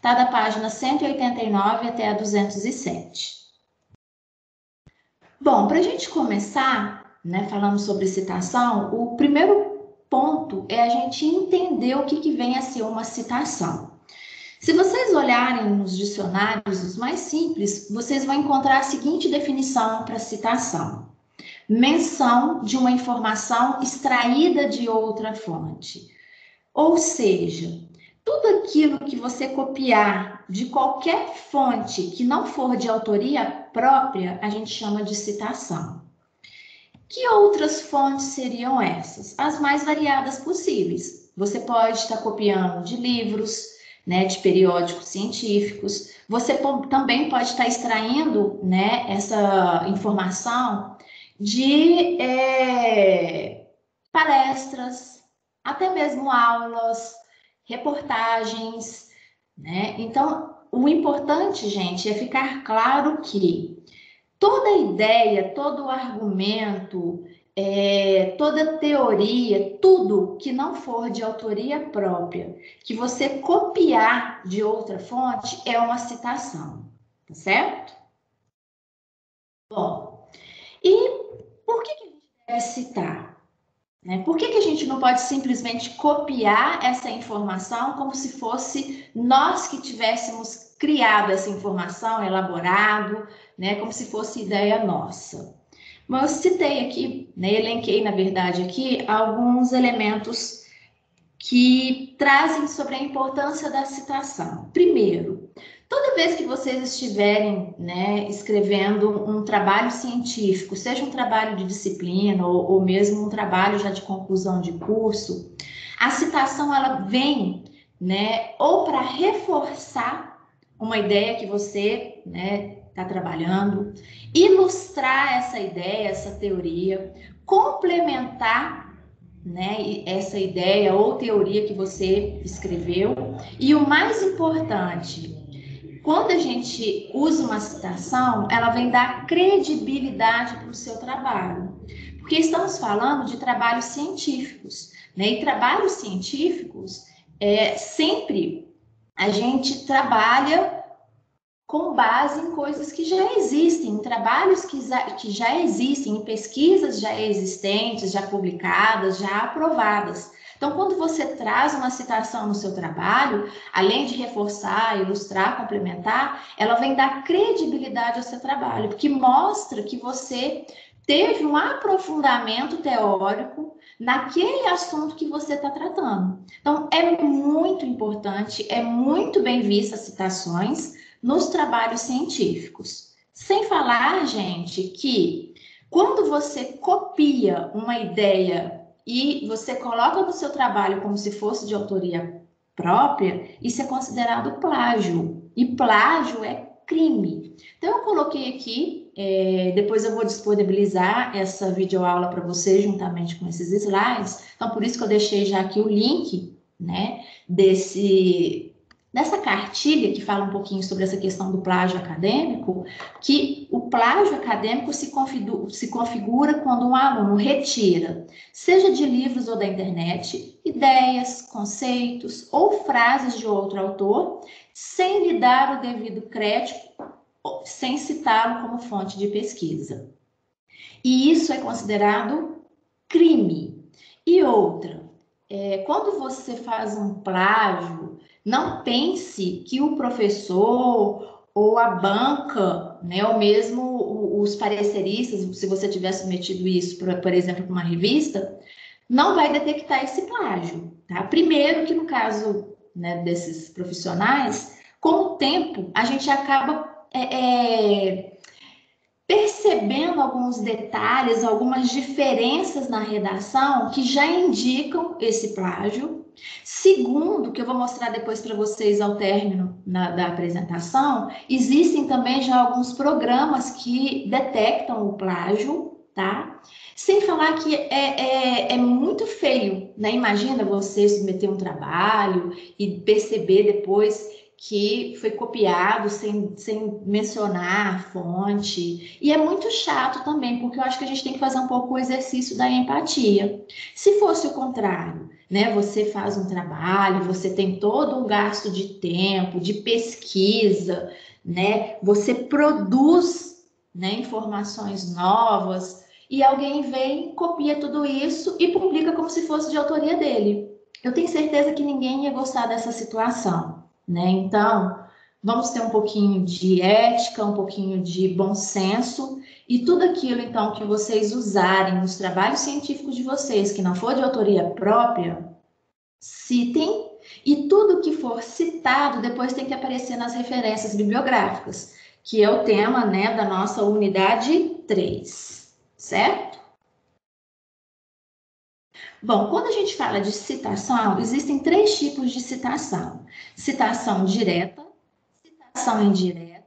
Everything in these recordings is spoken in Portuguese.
está da página 189 até a 207. Bom, para a gente começar, né, falando sobre citação, o primeiro ponto é a gente entender o que vem a ser uma citação. Se vocês olharem nos dicionários, os mais simples, vocês vão encontrar a seguinte definição para citação: menção de uma informação extraída de outra fonte. Ou seja, tudo aquilo que você copiar de qualquer fonte que não for de autoria própria, a gente chama de citação. Que outras fontes seriam essas? As mais variadas possíveis. Você pode estar copiando de livros, né, de periódicos científicos. Você também pode estar extraindo, né, essa informação de palestras, até mesmo aulas, reportagens, né? Então, o importante, gente, é ficar claro que toda ideia, todo argumento, toda teoria, tudo que não for de autoria própria, que você copiar de outra fonte, é uma citação, tá certo? Bom, e por que a gente deve citar? Por que a gente não pode simplesmente copiar essa informação como se fosse nós que tivéssemos criado essa informação, elaborado, né, como se fosse ideia nossa? Bom, eu citei aqui, né, elenquei, na verdade, aqui alguns elementos que trazem sobre a importância da citação. Primeiro, toda vez que vocês estiverem, né, escrevendo um trabalho científico, seja um trabalho de disciplina ou mesmo um trabalho já de conclusão de curso, a citação ela vem, né, ou para reforçar uma ideia que você, né, está trabalhando, ilustrar essa ideia, essa teoria, complementar, né, essa ideia ou teoria que você escreveu. E o mais importante, quando a gente usa uma citação, ela vem dar credibilidade para o seu trabalho, porque estamos falando de trabalhos científicos, né? E trabalhos científicos, sempre a gente trabalha com base em coisas que já existem, em trabalhos que já existem, em pesquisas já existentes, já publicadas, já aprovadas. Então, quando você traz uma citação no seu trabalho, além de reforçar, ilustrar, complementar, ela vem dar credibilidade ao seu trabalho, porque mostra que você teve um aprofundamento teórico naquele assunto que você está tratando. Então, é muito importante, é muito bem vista as citações nos trabalhos científicos. Sem falar, gente, que quando você copia uma ideia e você coloca no seu trabalho como se fosse de autoria própria, isso é considerado plágio. E plágio é crime. Então, eu coloquei aqui, depois eu vou disponibilizar essa videoaula para vocês, juntamente com esses slides. Então, por isso que eu deixei já aqui o link, né, dessa cartilha que fala um pouquinho sobre essa questão do plágio acadêmico, que o plágio acadêmico se configura quando um aluno retira, seja de livros ou da internet, ideias, conceitos ou frases de outro autor, sem lhe dar o devido crédito, sem citá-lo como fonte de pesquisa. E isso é considerado crime. E outra, quando você faz um plágio, não pense que o professor ou a banca, né, ou mesmo os pareceristas, se você tiver submetido isso, por exemplo, para uma revista, não vai detectar esse plágio, tá? Primeiro que no caso, né, desses profissionais, com o tempo, a gente acaba percebendo alguns detalhes, algumas diferenças na redação que já indicam esse plágio. Segundo, que eu vou mostrar depois para vocês ao término da apresentação, existem também já alguns programas que detectam o plágio, tá? Sem falar que é muito feio, né? Imagina você submeter um trabalho e perceber depois que foi copiado sem mencionar a fonte. E é muito chato também, porque eu acho que a gente tem que fazer um pouco o exercício da empatia. Se fosse o contrário, né? Você faz um trabalho, você tem todo um gasto de tempo, de pesquisa, né? Você produz, né, informações novas e alguém vem, copia tudo isso e publica como se fosse de autoria dele. Eu tenho certeza que ninguém ia gostar dessa situação, né? Então, vamos ter um pouquinho de ética, um pouquinho de bom senso e tudo aquilo, então, que vocês usarem nos trabalhos científicos de vocês, que não for de autoria própria, citem, e tudo que for citado depois tem que aparecer nas referências bibliográficas, que é o tema, né, da nossa unidade 3, certo? Bom, quando a gente fala de citação, existem 3 tipos de citação: citação direta, citação indireta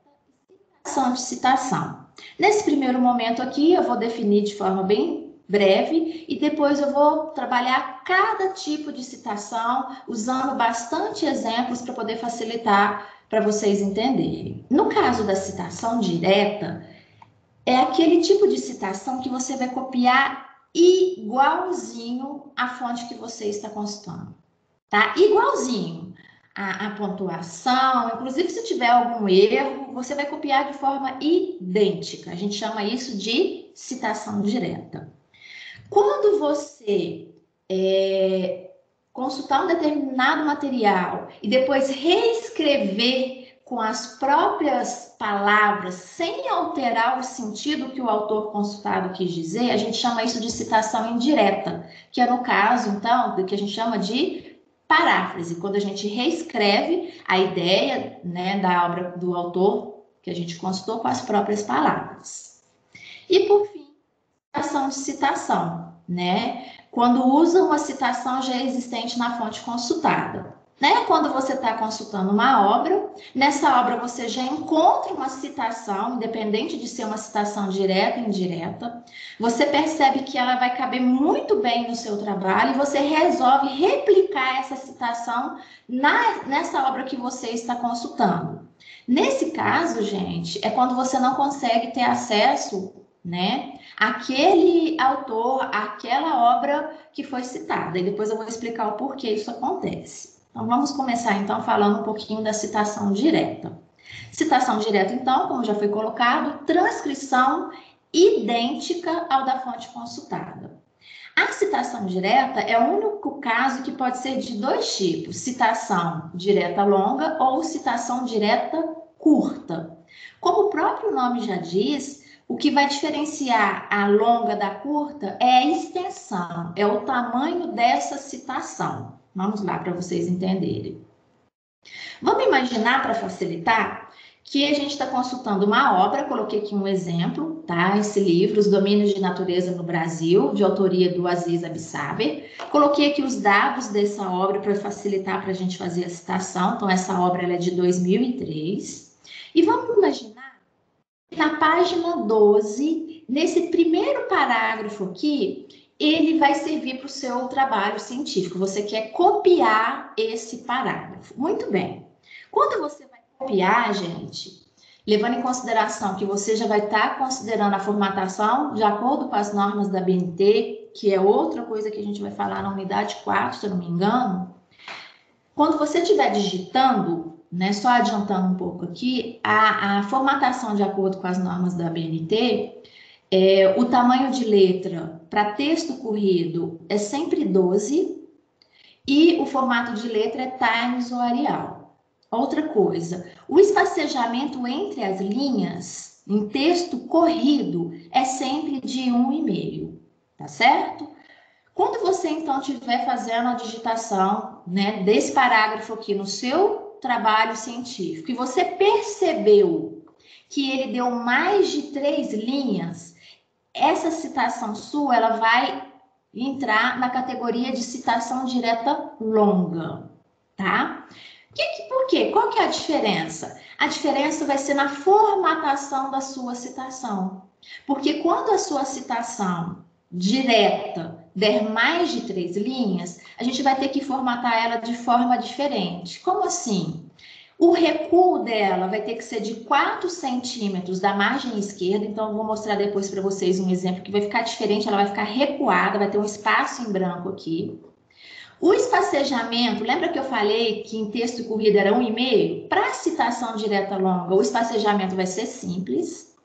e citação de citação. Nesse primeiro momento aqui, eu vou definir de forma bem breve e depois eu vou trabalhar cada tipo de citação usando bastante exemplos para poder facilitar para vocês entenderem. No caso da citação direta, é aquele tipo de citação que você vai copiar igualzinho à fonte que você está consultando, tá? Igualzinho. A pontuação, inclusive se tiver algum erro, você vai copiar de forma idêntica. A gente chama isso de citação direta. Quando você consultar um determinado material e depois reescrever com as próprias palavras, sem alterar o sentido que o autor consultado quis dizer, a gente chama isso de citação indireta, que é no caso, então, do que a gente chama de paráfrase, quando a gente reescreve a ideia, né, da obra do autor que a gente consultou com as próprias palavras. E, por fim, citação de citação, né? Quando usa uma citação já existente na fonte consultada. Né? Quando você está consultando uma obra, nessa obra você já encontra uma citação, independente de ser uma citação direta ou indireta, você percebe que ela vai caber muito bem no seu trabalho e você resolve replicar essa citação nessa obra que você está consultando. Nesse caso, gente, é quando você não consegue ter acesso, né, aquele autor, aquela obra que foi citada. E depois eu vou explicar o porquê isso acontece. Então, vamos começar, então, falando um pouquinho da citação direta. Citação direta, então, como já foi colocado, transcrição idêntica ao da fonte consultada. A citação direta é o único caso que pode ser de 2 tipos: citação direta longa ou citação direta curta. Como o próprio nome já diz, o que vai diferenciar a longa da curta é a extensão, é o tamanho dessa citação. Vamos lá para vocês entenderem. Vamos imaginar, para facilitar, que a gente está consultando uma obra, coloquei aqui um exemplo, tá? Esse livro, Os Domínios de Natureza no Brasil, de autoria do Aziz Absaber. Coloquei aqui os dados dessa obra para facilitar para a gente fazer a citação. Então, essa obra ela é de 2003. E vamos imaginar na página 12, nesse primeiro parágrafo aqui, ele vai servir para o seu trabalho científico. Você quer copiar esse parágrafo. Muito bem. Quando você vai copiar, gente, levando em consideração que você já vai estar considerando a formatação de acordo com as normas da BNT, que é outra coisa que a gente vai falar na unidade 4, se eu não me engano, quando você estiver digitando, né, só adiantando um pouco aqui, a formatação de acordo com as normas da BNT, o tamanho de letra para texto corrido é sempre 12 e o formato de letra é Times ou Arial. Outra coisa, o espacejamento entre as linhas em texto corrido é sempre de 1,5, tá certo? Quando você, então, estiver fazendo a digitação, né, desse parágrafo aqui no seu trabalho científico e você percebeu que ele deu mais de 3 linhas, essa citação sua, ela vai entrar na categoria de citação direta longa, tá? Por quê? Qual que é a diferença? A diferença vai ser na formatação da sua citação. Porque quando a sua citação direta der mais de 3 linhas, a gente vai ter que formatar ela de forma diferente. Como assim? O recuo dela vai ter que ser de 4 centímetros da margem esquerda, então eu vou mostrar depois para vocês um exemplo que vai ficar diferente, ela vai ficar recuada, vai ter um espaço em branco aqui. O espacejamento, lembra que eu falei que em texto corrido era 1,5? Para citação direta longa, o espacejamento vai ser simples.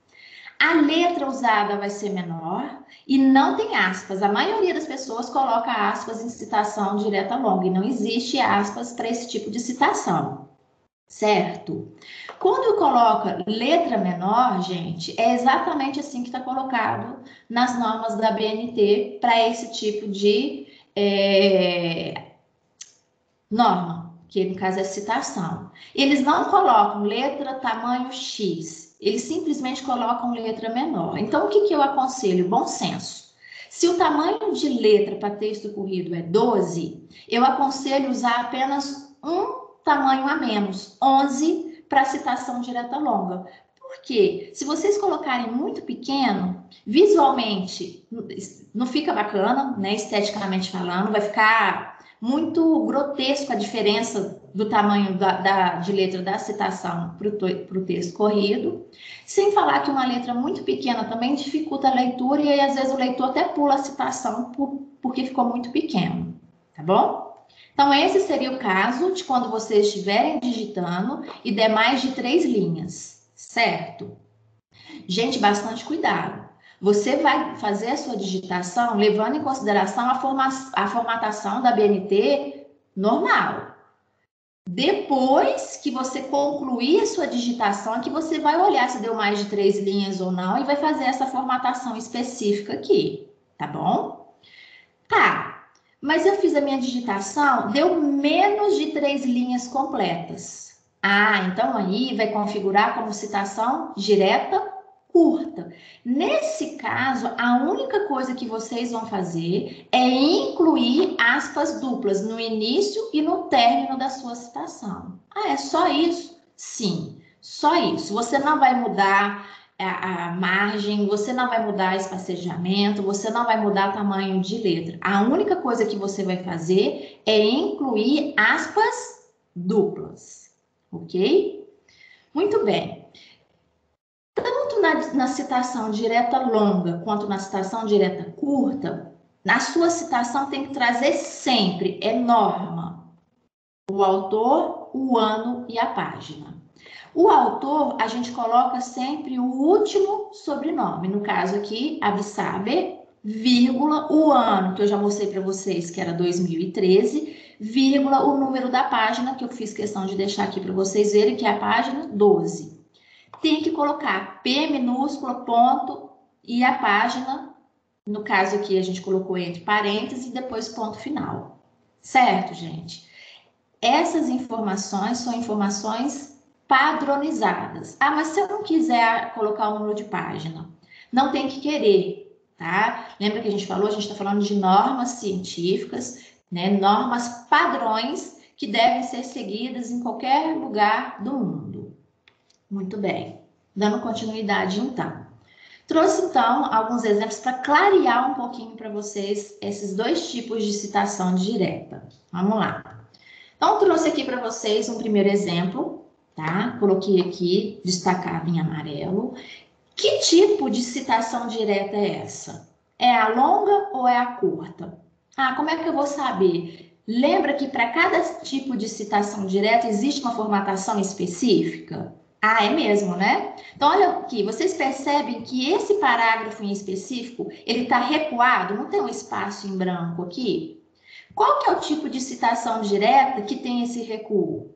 A letra usada vai ser menor e não tem aspas. A maioria das pessoas coloca aspas em citação direta longa e não existe aspas para esse tipo de citação, certo? Quando coloca letra menor, gente, é exatamente assim que está colocado nas normas da BNT para esse tipo de norma, que no caso é citação. Eles não colocam letra tamanho X, eles simplesmente colocam letra menor. Então, o que eu aconselho? Bom senso. Se o tamanho de letra para texto corrido é 12, eu aconselho usar apenas um tamanho a menos, 11, para citação direta longa. Porque se vocês colocarem muito pequeno, visualmente não fica bacana, né, esteticamente falando, vai ficar muito grotesco a diferença do tamanho de letra da citação para o texto corrido. Sem falar que uma letra muito pequena também dificulta a leitura e aí às vezes o leitor até pula a citação porque ficou muito pequeno, tá bom? Então, esse seria o caso de quando vocês estiverem digitando e der mais de 3 linhas, certo? Gente, bastante cuidado. Você vai fazer a sua digitação levando em consideração a formatação da BNT normal. Depois que você concluir a sua digitação, é que você vai olhar se deu mais de 3 linhas ou não e vai fazer essa formatação específica aqui, tá bom? Tá, mas eu fiz a minha digitação, deu menos de 3 linhas completas. Ah, então aí vai configurar como citação direta curta. Nesse caso, a única coisa que vocês vão fazer é incluir aspas duplas no início e no término da sua citação. Ah, é só isso? Sim, só isso. Você não vai mudar a margem, você não vai mudar espacejamento, você não vai mudar tamanho de letra. A única coisa que você vai fazer é incluir aspas duplas, ok? Muito bem. Tanto na citação direta longa quanto na citação direta curta, na sua citação tem que trazer sempre, é norma, o autor, o ano e a página. O autor, a gente coloca sempre o último sobrenome, no caso aqui, Absaber, vírgula, o ano, que eu já mostrei para vocês, que era 2013, vírgula, o número da página, que eu fiz questão de deixar aqui para vocês verem, que é a página 12. Tem que colocar P minúscula, ponto, e a página, no caso aqui a gente colocou entre parênteses e depois ponto final. Certo, gente? Essas informações são informações padronizadas. Ah, mas se eu não quiser colocar o número de página? Não tem que querer, tá? Lembra que a gente falou? A gente está falando de normas científicas, né? Normas padrões que devem ser seguidas em qualquer lugar do mundo. Muito bem, dando continuidade então. Trouxe então alguns exemplos para clarear um pouquinho para vocês esses dois tipos de citação direta. Vamos lá. Então, trouxe aqui para vocês um primeiro exemplo, tá? Coloquei aqui, destacado em amarelo. Que tipo de citação direta é essa? É a longa ou é a curta? Ah, como é que eu vou saber? Lembra que para cada tipo de citação direta existe uma formatação específica? Ah, é mesmo, né? Então, olha aqui, vocês percebem que esse parágrafo em específico, ele está recuado, não tem um espaço em branco aqui? Qual que é o tipo de citação direta que tem esse recuo?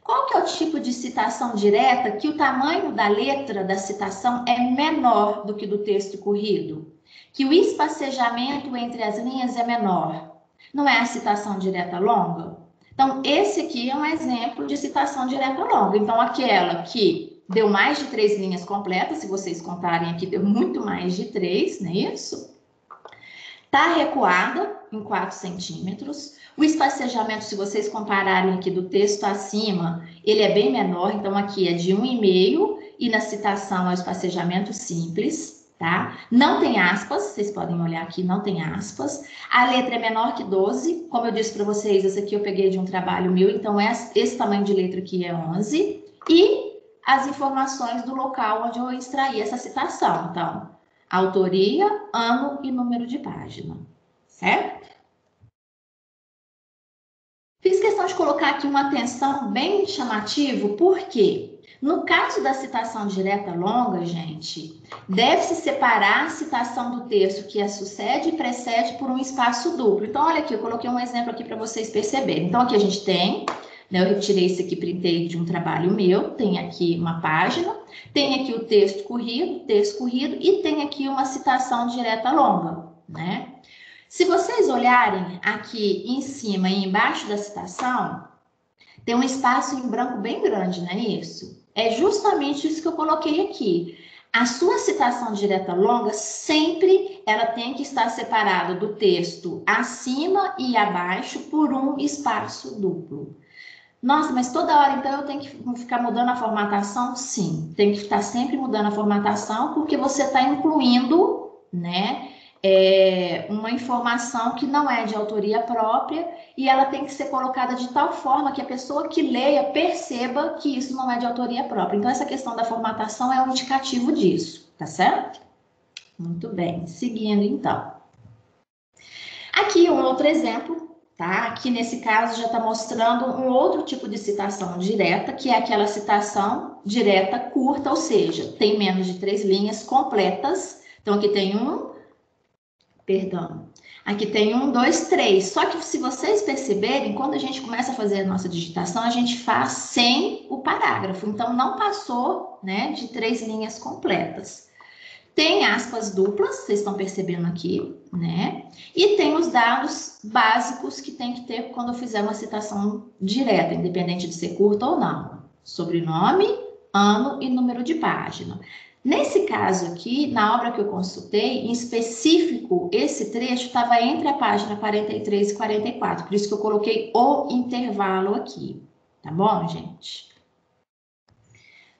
Qual que é o tipo de citação direta que o tamanho da letra da citação é menor do que do texto corrido? Que o espacejamento entre as linhas é menor? Não é a citação direta longa? Então, esse aqui é um exemplo de citação direta longa. Então, aquela que deu mais de 3 linhas completas, se vocês contarem aqui, deu muito mais de 3, não é isso? Está recuada em 4 centímetros. O espacejamento, se vocês compararem aqui do texto acima, ele é bem menor. Então, aqui é de 1,5 e na citação é o espacejamento simples. tá? Não tem aspas, vocês podem olhar aqui, não tem aspas. A letra é menor que 12, como eu disse para vocês, essa aqui eu peguei de um trabalho meu, então esse tamanho de letra aqui é 11. E as informações do local onde eu extraí essa citação. Então, autoria, ano e número de página, certo? Fiz questão de colocar aqui uma atenção bem chamativo, porque no caso da citação direta longa, gente, deve-se separar a citação do texto que a sucede e precede por um espaço duplo. Então, olha aqui, eu coloquei um exemplo aqui para vocês perceberem. Então, aqui a gente tem, né, eu retirei isso aqui, printei de um trabalho meu, tem aqui uma página, tem aqui o texto corrido e tem aqui uma citação direta longa, né? Se vocês olharem aqui em cima e embaixo da citação, tem um espaço em branco bem grande, não é isso? É justamente isso que eu coloquei aqui. A sua citação direta longa, sempre ela tem que estar separada do texto acima e abaixo por um espaço duplo. Nossa, mas toda hora, então, eu tenho que ficar mudando a formatação? Sim, tem que estar sempre mudando a formatação, porque você está incluindo, né, uma informação que não é de autoria própria e ela tem que ser colocada de tal forma que a pessoa que leia perceba que isso não é de autoria própria. Então, essa questão da formatação é um indicativo disso, tá certo? Muito bem, seguindo então. Aqui um outro exemplo, tá? Aqui nesse caso já está mostrando um outro tipo de citação direta, que é aquela citação direta curta, ou seja, tem menos de 3 linhas completas. Então, aqui tem aqui tem 1, 2, 3. Só que se vocês perceberem, quando a gente começa a fazer a nossa digitação, a gente faz sem o parágrafo. Então, não passou, né, de 3 linhas completas. Tem aspas duplas, vocês estão percebendo aqui, né? E tem os dados básicos que tem que ter quando eu fizer uma citação direta, independente de ser curta ou não. Sobrenome, ano e número de página. Nesse caso aqui, na obra que eu consultei, em específico, esse trecho estava entre a página 43 e 44, por isso que eu coloquei o intervalo aqui, tá bom, gente?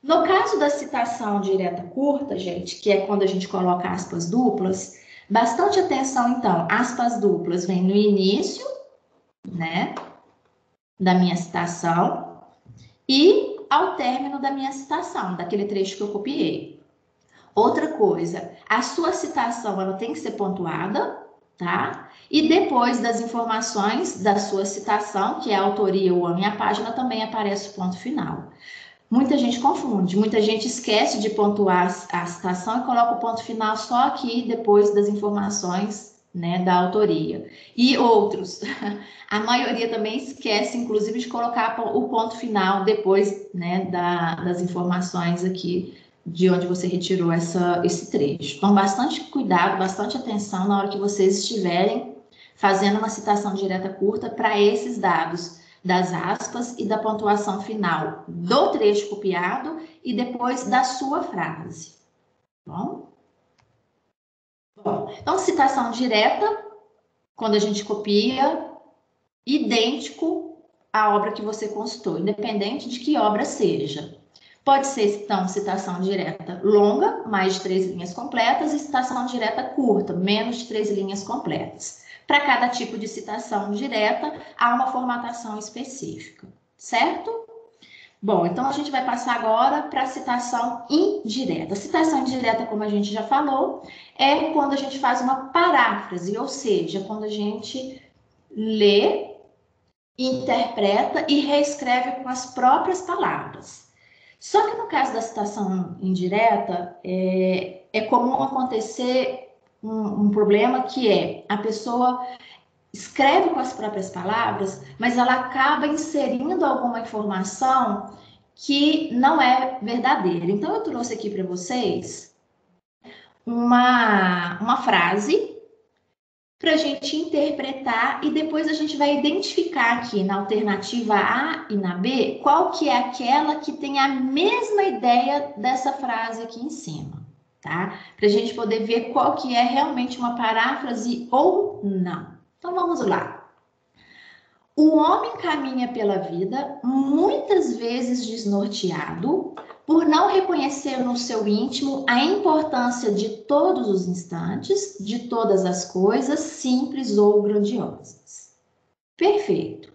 No caso da citação direta curta, gente, que é quando a gente coloca aspas duplas, bastante atenção, então, aspas duplas vêm no início, né, da minha citação e ao término da minha citação, daquele trecho que eu copiei. Outra coisa, a sua citação ela tem que ser pontuada, tá? E depois das informações da sua citação, que é a autoria, o ano e a página, também aparece o ponto final. Muita gente confunde, muita gente esquece de pontuar a citação e coloca o ponto final só aqui depois das informações, né, da autoria. E outros, a maioria também esquece, inclusive, de colocar o ponto final depois, né, das informações aqui de onde você retirou esse trecho. Então, bastante cuidado, bastante atenção na hora que vocês estiverem fazendo uma citação direta curta para esses dados das aspas e da pontuação final do trecho copiado e depois da sua frase. Bom, então, citação direta, quando a gente copia, idêntico à obra que você consultou, independente de que obra seja. Pode ser, então, citação direta longa, mais de 3 linhas completas, e citação direta curta, menos de 3 linhas completas. Para cada tipo de citação direta, há uma formatação específica, certo? Bom, então a gente vai passar agora para a citação indireta. Citação indireta, como a gente já falou, é quando a gente faz uma paráfrase, ou seja, quando a gente lê, interpreta e reescreve com as próprias palavras. Só que no caso da citação indireta, é comum acontecer um problema que é a pessoa escreve com as próprias palavras, mas ela acaba inserindo alguma informação que não é verdadeira. Então, eu trouxe aqui para vocês uma frase para a gente interpretar e depois a gente vai identificar aqui na alternativa A e na B qual que é aquela que tem a mesma ideia dessa frase aqui em cima, tá? Para a gente poder ver qual que é realmente uma paráfrase ou não. Então, vamos lá. O homem caminha pela vida muitas vezes desnorteado por não reconhecer no seu íntimo a importância de todos os instantes, de todas as coisas, simples ou grandiosas. Perfeito.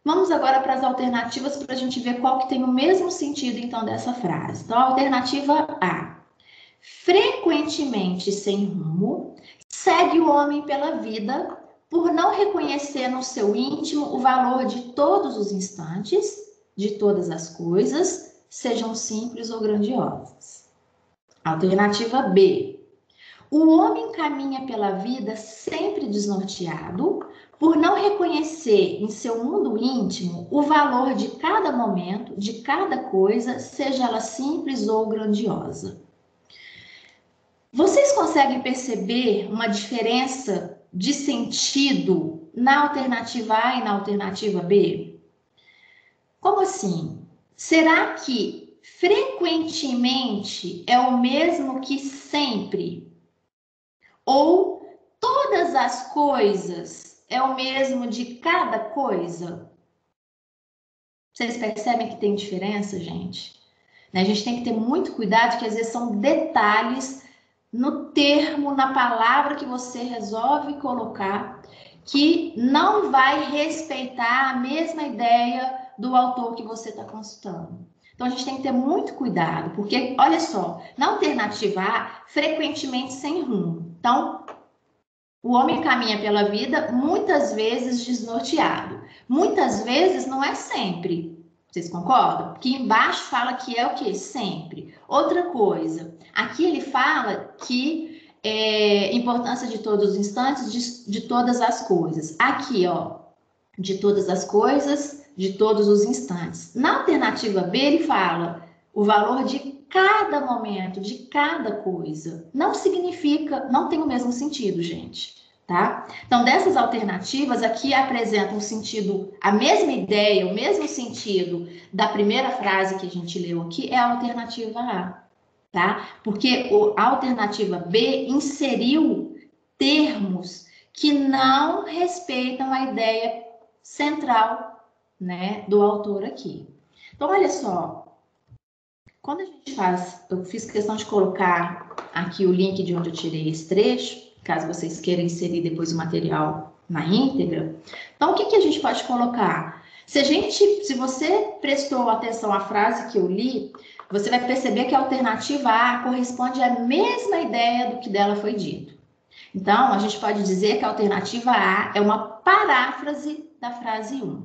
Vamos agora para as alternativas para a gente ver qual que tem o mesmo sentido, então, dessa frase. Então, a alternativa A. Frequentemente sem rumo, segue o homem pela vida por não reconhecer no seu íntimo o valor de todos os instantes, de todas as coisas, sejam simples ou grandiosas. Alternativa B. O homem caminha pela vida sempre desnorteado por não reconhecer em seu mundo íntimo o valor de cada momento, de cada coisa, seja ela simples ou grandiosa. Vocês conseguem perceber uma diferença de sentido na alternativa A e na alternativa B? Como assim? Será que frequentemente é o mesmo que sempre? Ou todas as coisas é o mesmo de cada coisa? Vocês percebem que tem diferença, gente? A gente tem que ter muito cuidado, que às vezes são detalhes no termo, na palavra que você resolve colocar, que não vai respeitar a mesma ideia do autor que você está consultando. Então, a gente tem que ter muito cuidado, porque, olha só, na alternativa A, frequentemente sem rumo. Então, o homem caminha pela vida muitas vezes desnorteado. Muitas vezes não é sempre. Vocês concordam? Aqui embaixo fala que é o quê? Sempre. Outra coisa, aqui ele fala que importância de todos os instantes, de todas as coisas. Aqui, ó, de todas as coisas, de todos os instantes. Na alternativa B, ele fala o valor de cada momento, de cada coisa. Não significa, não tem o mesmo sentido, gente. Tá? Então, dessas alternativas, aqui apresentam um sentido, a mesma ideia, o mesmo sentido da primeira frase que a gente leu aqui, é a alternativa A, tá? Porque a alternativa B inseriu termos que não respeitam a ideia central, né, do autor aqui. Então, olha só, quando a gente faz, eu fiz questão de colocar aqui o link de onde eu tirei esse trecho, caso vocês queiram inserir depois o material na íntegra. Então, o que a gente pode colocar? Se você prestou atenção à frase que eu li, você vai perceber que a alternativa A corresponde à mesma ideia do que dela foi dito. Então, a gente pode dizer que a alternativa A é uma paráfrase da frase 1.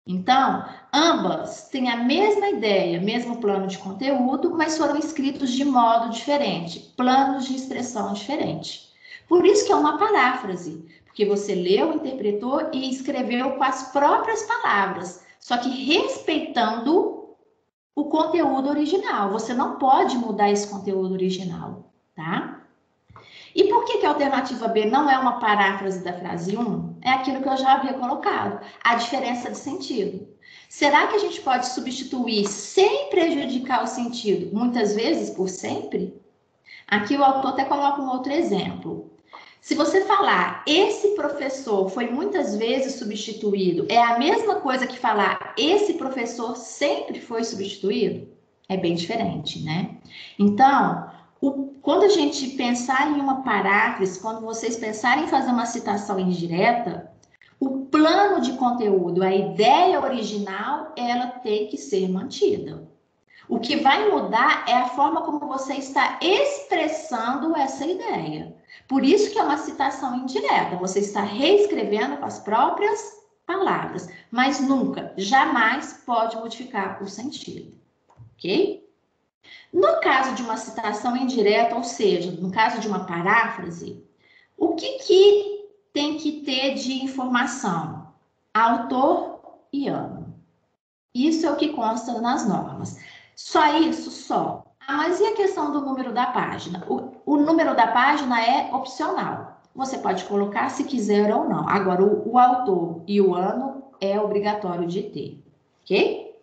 Então, ambas têm a mesma ideia, mesmo plano de conteúdo, mas foram escritos de modo diferente, planos de expressão diferente. Por isso que é uma paráfrase, porque você leu, interpretou e escreveu com as próprias palavras, só que respeitando o conteúdo original. Você não pode mudar esse conteúdo original, tá? E por que a alternativa B não é uma paráfrase da frase 1? É aquilo que eu já havia colocado, a diferença de sentido. Será que a gente pode substituir sem prejudicar o sentido, muitas vezes por sempre? Aqui o autor até coloca um outro exemplo. Se você falar, esse professor foi muitas vezes substituído, é a mesma coisa que falar, esse professor sempre foi substituído? É bem diferente, né? Então, quando a gente pensar em uma paráfrase, quando vocês pensarem em fazer uma citação indireta, o plano de conteúdo, a ideia original, ela tem que ser mantida. O que vai mudar é a forma como você está expressando essa ideia. Por isso que é uma citação indireta. Você está reescrevendo com as próprias palavras, mas nunca, jamais pode modificar o sentido, ok? No caso de uma citação indireta, ou seja, no caso de uma paráfrase, o que tem que ter de informação? Autor e ano. Isso é o que consta nas normas. Só isso? Só. Mas e a questão do número da página? O número da página é opcional. Você pode colocar se quiser ou não. Agora, o autor e o ano é obrigatório de ter. Ok?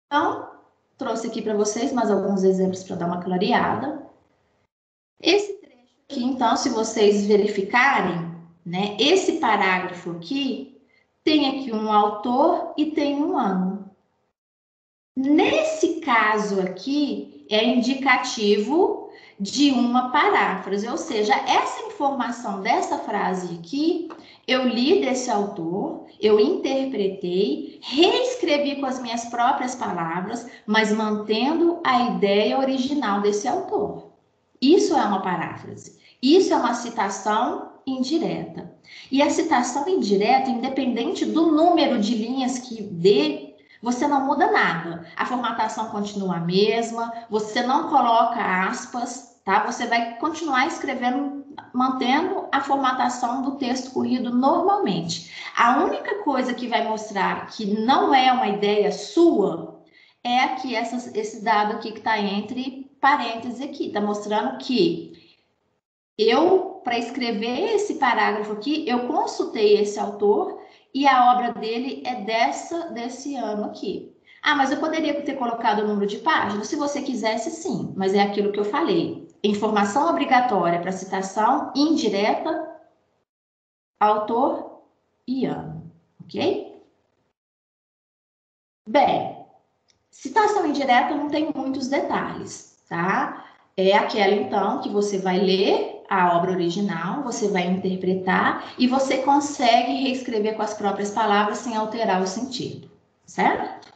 Então, trouxe aqui para vocês mais alguns exemplos para dar uma clareada. Esse trecho aqui, então, se vocês verificarem, né? Esse parágrafo aqui tem aqui um autor e tem um ano. Nesse caso aqui, é indicativo de uma paráfrase, ou seja, essa informação dessa frase aqui, eu li desse autor, eu interpretei, reescrevi com as minhas próprias palavras, mas mantendo a ideia original desse autor. Isso é uma paráfrase. Isso é uma citação indireta. E a citação indireta, independente do número de linhas que dê, você não muda nada. A formatação continua a mesma, você não coloca aspas, tá? Você vai continuar escrevendo, mantendo a formatação do texto corrido normalmente. A única coisa que vai mostrar que não é uma ideia sua é aqui esse dado aqui que está entre parênteses aqui, está mostrando que para escrever esse parágrafo aqui, eu consultei esse autor e a obra dele é desse ano aqui. Ah, mas eu poderia ter colocado o número de páginas? Se você quisesse, sim, mas é aquilo que eu falei. Informação obrigatória para citação indireta, autor e ano, ok? Bem, citação indireta não tem muitos detalhes, tá? É aquela, então, que você vai ler a obra original, você vai interpretar e você consegue reescrever com as próprias palavras sem alterar o sentido, certo?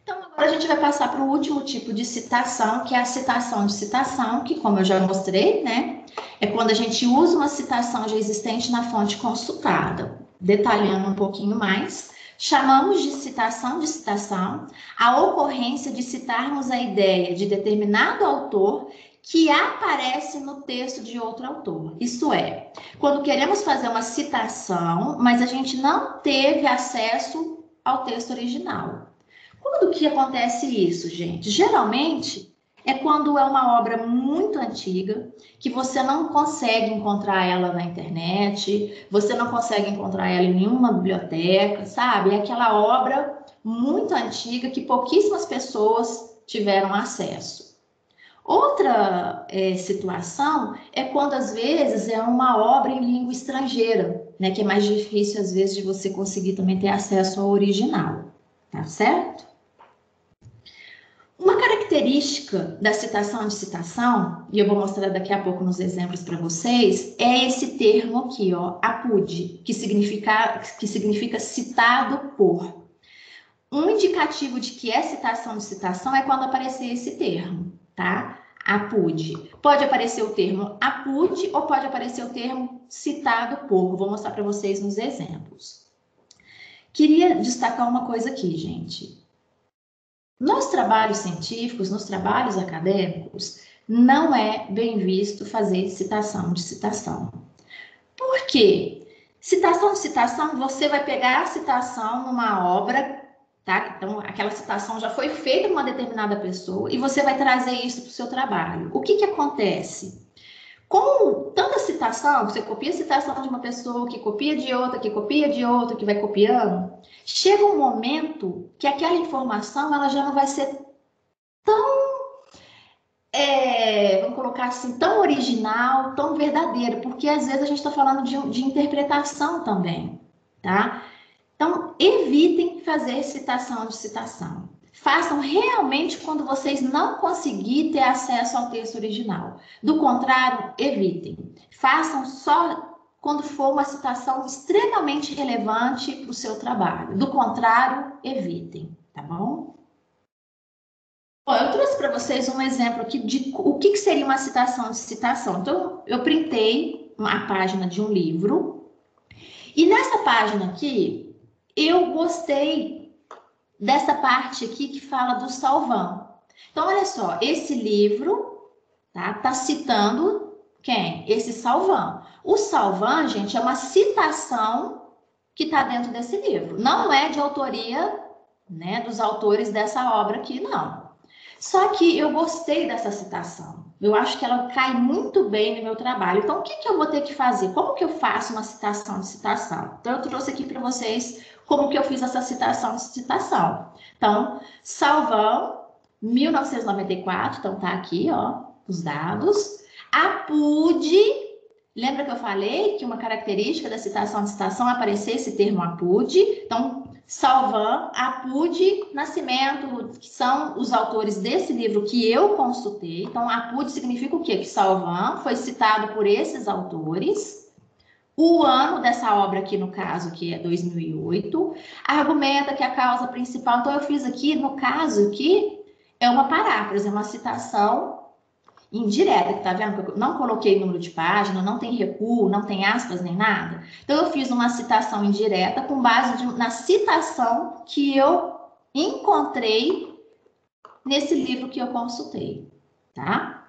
Então, agora a gente vai passar para o último tipo de citação, que é a citação de citação, que, como eu já mostrei, né, é quando a gente usa uma citação já existente na fonte consultada. Detalhando um pouquinho mais, chamamos de citação a ocorrência de citarmos a ideia de determinado autor que aparece no texto de outro autor. Isto é, quando queremos fazer uma citação, mas a gente não teve acesso ao texto original. Quando que acontece isso, gente? Geralmente é quando é uma obra muito antiga, que você não consegue encontrar ela na internet, você não consegue encontrar ela em nenhuma biblioteca, sabe? É aquela obra muito antiga que pouquíssimas pessoas tiveram acesso. Outra situação é quando, às vezes, é uma obra em língua estrangeira, né? Que é mais difícil, às vezes, de você conseguir também ter acesso ao original, tá certo? Uma característica da citação de citação, e eu vou mostrar daqui a pouco nos exemplos para vocês, é esse termo aqui, ó, apude, que significa citado por. Um indicativo de que é citação de citação é quando aparecer esse termo, tá? Apude. Pode aparecer o termo apude ou pode aparecer o termo citado por. Vou mostrar para vocês nos exemplos. Queria destacar uma coisa aqui, gente. Nos trabalhos científicos, nos trabalhos acadêmicos, não é bem visto fazer citação de citação. Por quê? Citação de citação, você vai pegar a citação numa obra, tá? Então, aquela citação já foi feita por uma determinada pessoa e você vai trazer isso para o seu trabalho. O que que acontece? Com tanta citação, você copia a citação de uma pessoa, que copia de outra, que copia de outra, que vai copiando, chega um momento que aquela informação ela já não vai ser tão, vamos colocar assim, tão original, tão verdadeira, porque às vezes a gente está falando de interpretação também, tá? Então, evitem fazer citação de citação. Façam realmente quando vocês não conseguirem ter acesso ao texto original. Do contrário, evitem. Façam só quando for uma citação extremamente relevante para o seu trabalho. Do contrário, evitem, tá bom? Bom, eu trouxe para vocês um exemplo aqui de o que seria uma citação de citação. Então, eu printei a página de um livro e nessa página aqui, eu gostei dessa parte aqui que fala do Salvão. Então, olha só, esse livro tá citando quem? Esse Salvão. O Salvão, gente, é uma citação que está dentro desse livro. Não é de autoria, né, dos autores dessa obra aqui, não. Só que eu gostei dessa citação. Eu acho que ela cai muito bem no meu trabalho. Então, o que eu vou ter que fazer? Como que eu faço uma citação de citação? Então, eu trouxe aqui para vocês como que eu fiz essa citação de citação. Então, Salvão, 1994, então tá aqui, ó, os dados. Apude, Lembra que eu falei que uma característica da citação de citação é aparecer esse termo APUD? Então, Salvan, APUD, Nascimento, que são os autores desse livro que eu consultei. Então, APUD significa o quê? Que Salvan foi citado por esses autores. O ano dessa obra aqui, no caso, que é 2008, argumenta que a causa principal... Então, eu fiz aqui, no caso aqui, é uma paráfrase, é uma citação indireta, que tá vendo? Eu não coloquei número de página, não tem recuo, não tem aspas nem nada. Então, eu fiz uma citação indireta com base na citação que eu encontrei nesse livro que eu consultei, tá?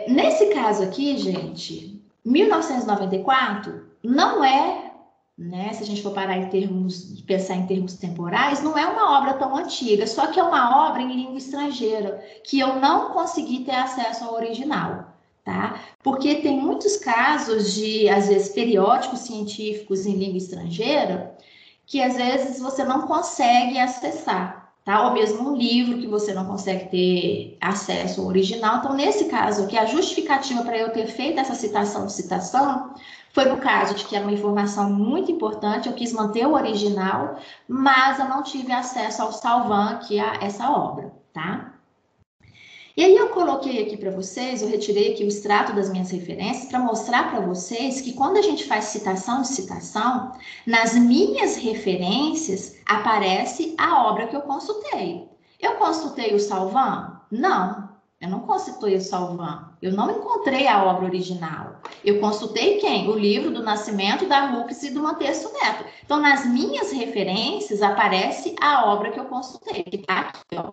Nesse caso aqui, gente, 1994 não é, né, se a gente for parar em termos, pensar em termos temporais, não é uma obra tão antiga, só que é uma obra em língua estrangeira, que eu não consegui ter acesso ao original, tá? Porque tem muitos casos de, às vezes, periódicos científicos em língua estrangeira, que às vezes você não consegue acessar, tá? Ou mesmo um livro que você não consegue ter acesso ao original. Então, nesse caso aqui, a justificativa para eu ter feito essa citação de citação foi no caso de que era uma informação muito importante, eu quis manter o original, mas eu não tive acesso ao Salvan, que é essa obra, tá? E aí eu coloquei aqui para vocês, eu retirei aqui o extrato das minhas referências para mostrar para vocês que quando a gente faz citação de citação, nas minhas referências aparece a obra que eu consultei. Eu consultei o Salvan? Não, eu não consultei o Salvan. Eu não encontrei a obra original. Eu consultei quem? O livro do Nascimento, da Hux e do Monteiro Neto. Então, nas minhas referências aparece a obra que eu consultei, que está aqui, ó.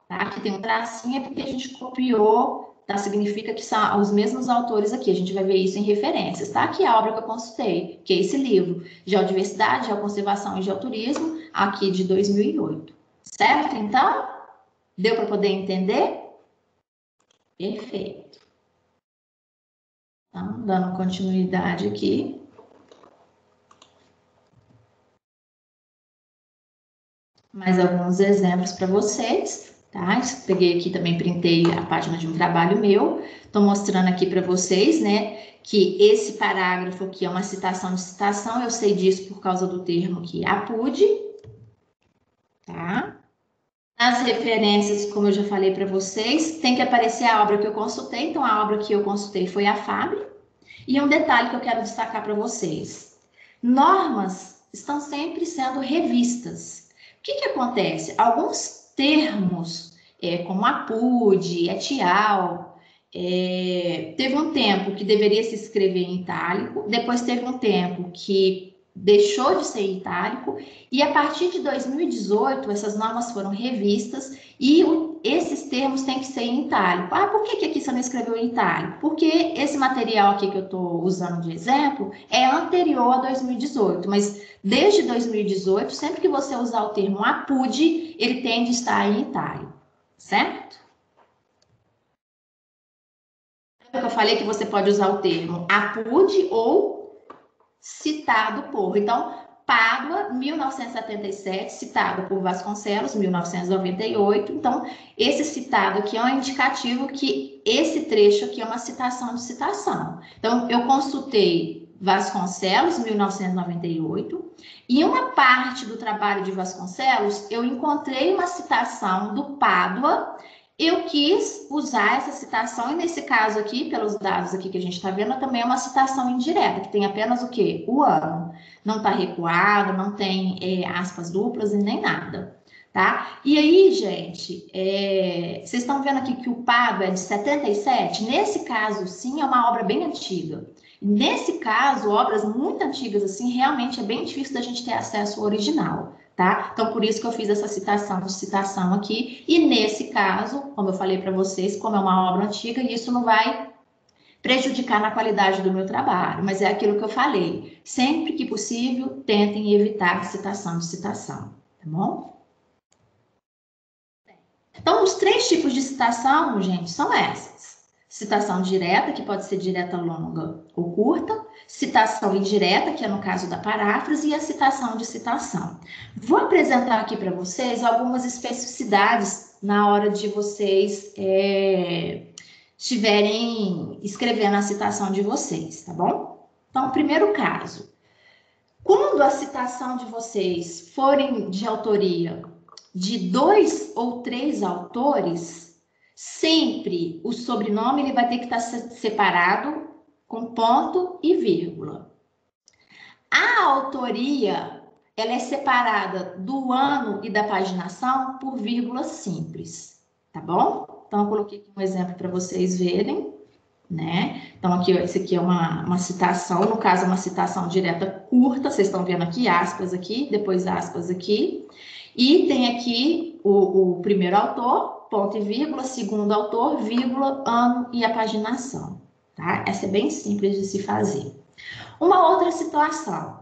Tá? Aqui tem um tracinho, é porque a gente copiou, tá? Significa que são os mesmos autores aqui, a gente vai ver isso em referências, tá? Aqui é a obra que eu consultei, que é esse livro, Geodiversidade, Geoconservação e Geoturismo, aqui de 2008, certo? Então, deu para poder entender? Perfeito. Então, dando continuidade aqui. Mais alguns exemplos para vocês. Tá? Peguei aqui também, printei a página de um trabalho meu. Estou mostrando aqui para vocês, né, que esse parágrafo aqui é uma citação de citação. Eu sei disso por causa do termo aqui, APUD. Tá? As referências, como eu já falei para vocês, tem que aparecer a obra que eu consultei. Então, a obra que eu consultei foi a FAB. E um detalhe que eu quero destacar para vocês. Normas estão sempre sendo revistas. O que acontece? Alguns termos, como APUD, ETIAL, teve um tempo que deveria se escrever em itálico, depois teve um tempo que deixou de ser em itálico, e a partir de 2018, essas normas foram revistas e esses termos têm que ser em itálico. Ah, por que aqui você não escreveu em itálico? Porque esse material aqui que eu estou usando de exemplo é anterior a 2018, mas desde 2018, sempre que você usar o termo APUD, ele tende a estar em itálico, certo? Eu falei que você pode usar o termo APUD ou citado por. Então, Pádua, 1977, citado por Vasconcelos, 1998. Então, esse citado aqui é um indicativo que esse trecho aqui é uma citação de citação. Então, eu consultei Vasconcelos, 1998, e uma parte do trabalho de Vasconcelos, eu encontrei uma citação do Pádua. Eu quis usar essa citação, e nesse caso aqui, pelos dados aqui que a gente está vendo, também é uma citação indireta, que tem apenas o quê? O ano. Não está recuado, não tem aspas duplas e nem nada, tá? E aí, gente, vocês estão vendo aqui que o Pádua é de 77? Nesse caso, sim, é uma obra bem antiga. Nesse caso, obras muito antigas, assim, realmente é bem difícil da gente ter acesso ao original. Tá? Então, por isso que eu fiz essa citação aqui. E nesse caso, como eu falei para vocês, como é uma obra antiga, isso não vai prejudicar na qualidade do meu trabalho. Mas é aquilo que eu falei. Sempre que possível, tentem evitar citação de citação. Tá bom? Então, os 3 tipos de citação, gente, são essas. Citação direta, que pode ser direta longa ou curta. Citação indireta, que é no caso da paráfrase, e a citação de citação. Vou apresentar aqui para vocês algumas especificidades na hora de vocês estiverem escrevendo a citação de vocês, tá bom? Então, primeiro caso, quando a citação de vocês forem de autoria de 2 ou 3 autores, sempre o sobrenome ele vai ter que estar separado com ponto e vírgula. A autoria, ela é separada do ano e da paginação por vírgula simples, tá bom? Então, eu coloquei aqui um exemplo para vocês verem, né? Então, aqui, esse aqui é uma citação, no caso, uma citação direta curta, vocês estão vendo aqui, aspas aqui, depois aspas aqui, e tem aqui o primeiro autor, ponto e vírgula, segundo autor, vírgula, ano e a paginação, tá? Essa é bem simples de se fazer. Uma outra situação,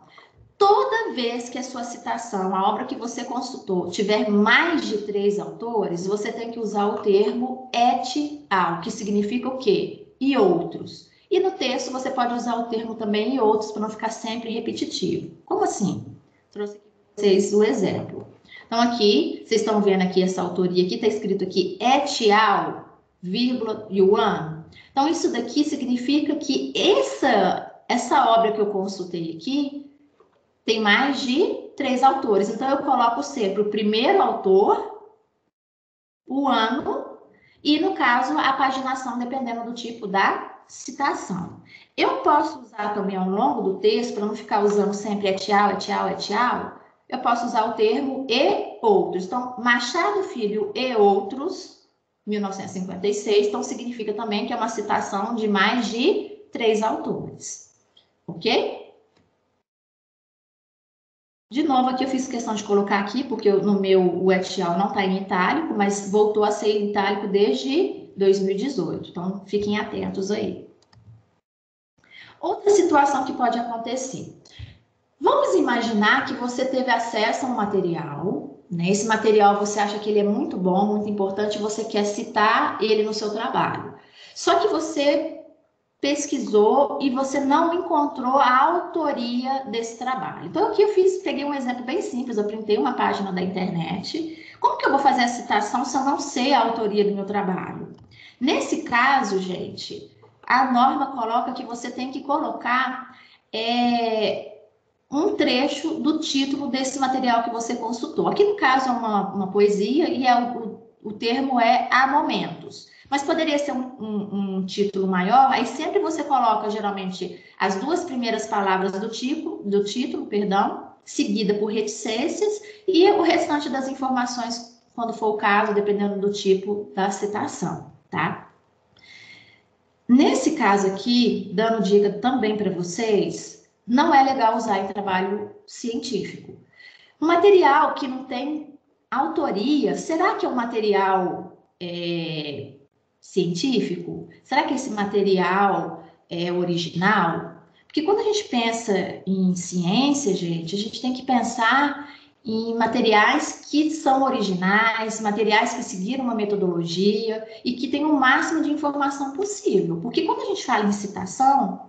toda vez que a sua citação, a obra que você consultou, tiver mais de 3 autores, você tem que usar o termo et al, que significa o quê? E outros. E no texto você pode usar o termo também e outros, para não ficar sempre repetitivo. Como assim? Trouxe aqui para vocês o exemplo. Então, aqui, vocês estão vendo aqui essa autoria aqui, está escrito aqui et al, vírgula, Yuan. Então, isso daqui significa que essa obra que eu consultei aqui tem mais de 3 autores. Então, eu coloco sempre o primeiro autor, o ano e, no caso, a paginação, dependendo do tipo da citação. Eu posso usar também ao longo do texto, para não ficar usando sempre et al, et al, et al, eu posso usar o termo e outros. Então, Machado Filho e outros, 1956, então significa também que é uma citação de mais de 3 autores. Ok? De novo, aqui eu fiz questão de colocar aqui, porque no meu o et al não está em itálico, mas voltou a ser em itálico desde 2018. Então, fiquem atentos aí. Outra situação que pode acontecer. Vamos imaginar que você teve acesso a um material, né? Esse material você acha que ele é muito bom, muito importante, você quer citar ele no seu trabalho. Só que você pesquisou e você não encontrou a autoria desse trabalho. Então, aqui eu peguei um exemplo bem simples, eu printei uma página da internet. Como que eu vou fazer a citação se eu não sei a autoria do meu trabalho? Nesse caso, gente, a norma coloca que você tem que colocar um trecho do título desse material que você consultou. Aqui, no caso, é uma poesia e o termo é Há Momentos. Mas poderia ser um título maior, aí sempre você coloca, geralmente, as 2 primeiras palavras do título, seguida por reticências, e o restante das informações, quando for o caso, dependendo do tipo da citação, tá? Nesse caso aqui, dando dica também para vocês, não é legal usar em trabalho científico. Um material que não tem autoria, será que é um material científico? Será que esse material é original? Porque quando a gente pensa em ciência, gente, a gente tem que pensar em materiais que são originais, materiais que seguiram uma metodologia e que têm o máximo de informação possível. Porque quando a gente fala em citação,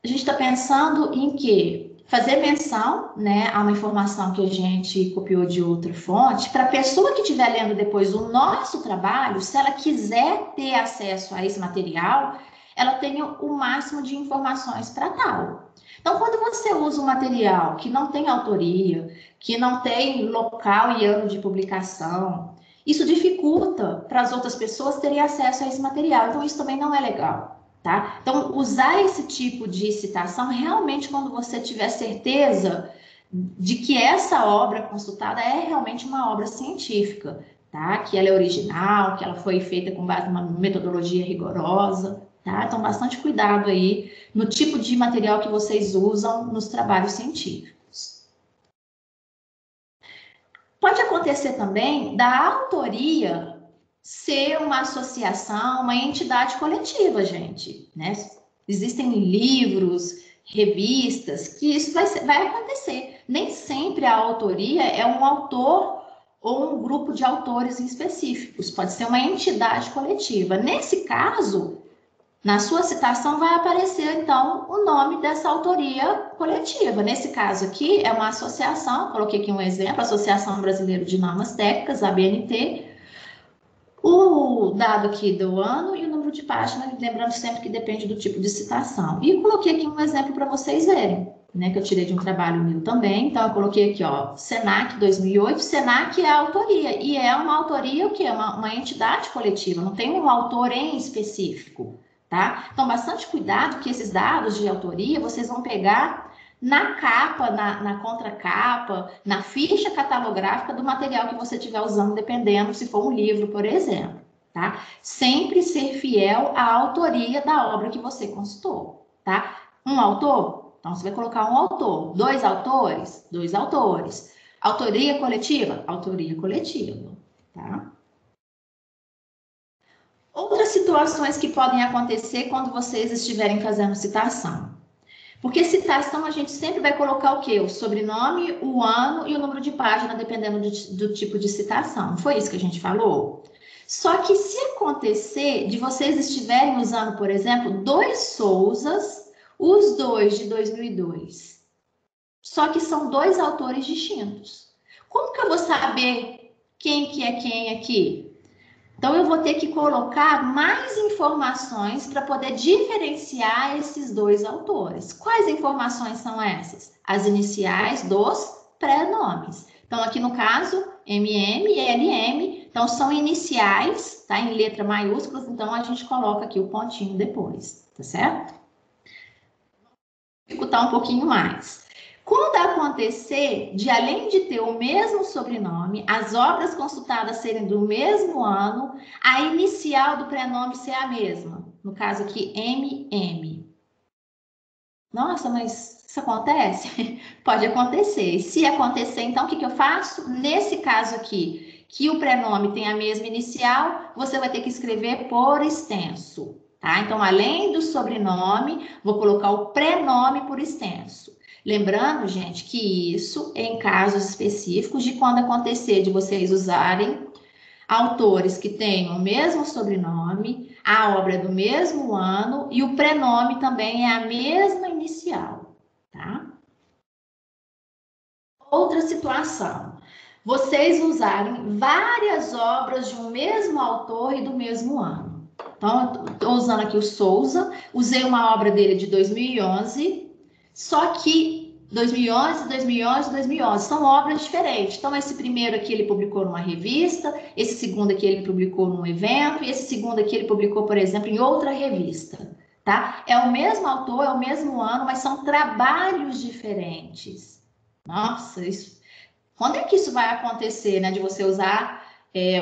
a gente está pensando em quê? Fazer menção, né, a uma informação que a gente copiou de outra fonte, para a pessoa que estiver lendo depois o nosso trabalho, se ela quiser ter acesso a esse material, ela tenha o máximo de informações para tal. Então, quando você usa um material que não tem autoria, que não tem local e ano de publicação, isso dificulta para as outras pessoas terem acesso a esse material. Então, isso também não é legal. Tá? Então, usar esse tipo de citação realmente quando você tiver certeza de que essa obra consultada é realmente uma obra científica, tá? Que ela é original, que ela foi feita com base numa metodologia rigorosa, tá? Então, bastante cuidado aí no tipo de material que vocês usam nos trabalhos científicos. Pode acontecer também da autoria ser uma associação, uma entidade coletiva, gente, né? Existem livros, revistas, que isso vai acontecer. Nem sempre a autoria é um autor ou um grupo de autores específicos, pode ser uma entidade coletiva. Nesse caso, na sua citação vai aparecer, então, o nome dessa autoria coletiva. Nesse caso aqui, é uma associação, coloquei aqui um exemplo, Associação Brasileira de Normas Técnicas, ABNT, o dado aqui do ano e o número número de página, lembrando sempre que depende do tipo de citação. E coloquei aqui um exemplo para vocês verem, né, que eu tirei de um trabalho meu também. Então, eu coloquei aqui, ó, Senac 2008. Senac é a autoria, e é uma autoria o quê? Uma entidade coletiva, não tem um autor em específico, tá? Então, bastante cuidado que esses dados de autoria vocês vão pegar na capa, na contracapa, na ficha catalográfica do material que você estiver usando, dependendo se for um livro, por exemplo, tá? Sempre ser fiel à autoria da obra que você consultou, tá? Um autor? Então, você vai colocar um autor. Dois autores? Dois autores. Autoria coletiva? Autoria coletiva, tá? Outras situações que podem acontecer quando vocês estiverem fazendo citação. Porque citação a gente sempre vai colocar o quê? O sobrenome, o ano e o número de página, dependendo do tipo de citação. Não foi isso que a gente falou? Só que se acontecer de vocês estiverem usando, por exemplo, dois Souzas, os dois de 2002, só que são dois autores distintos. Como que eu vou saber quem que é quem aqui? Então, eu vou ter que colocar mais informações para poder diferenciar esses dois autores. Quais informações são essas? As iniciais dos pré-nomes. Então, aqui no caso, MM e LM, então são iniciais, tá? Em letra maiúscula, então a gente coloca aqui o pontinho depois, tá certo? Vou dificultar um pouquinho mais. Quando acontecer de, além de ter o mesmo sobrenome, as obras consultadas serem do mesmo ano, a inicial do prenome ser a mesma. No caso aqui, MM. Nossa, mas isso acontece? Pode acontecer. Se acontecer, então, o que eu faço? Nesse caso aqui, que o prenome tem a mesma inicial, você vai ter que escrever por extenso, tá? Então, além do sobrenome, vou colocar o prenome por extenso. Lembrando, gente, que isso é em casos específicos de quando acontecer de vocês usarem autores que tenham o mesmo sobrenome, a obra é do mesmo ano e o prenome também é a mesma inicial, tá? Outra situação, vocês usarem várias obras de um mesmo autor e do mesmo ano. Então, eu estou usando aqui o Souza, usei uma obra dele de 2011, só que 2011, 2011, 2011 são obras diferentes. Então, esse primeiro aqui ele publicou numa revista, esse segundo aqui ele publicou num evento, e esse segundo aqui ele publicou, por exemplo, em outra revista, tá? É o mesmo autor, é o mesmo ano, mas são trabalhos diferentes. Nossa, isso... Quando é que isso vai acontecer, né? De você usar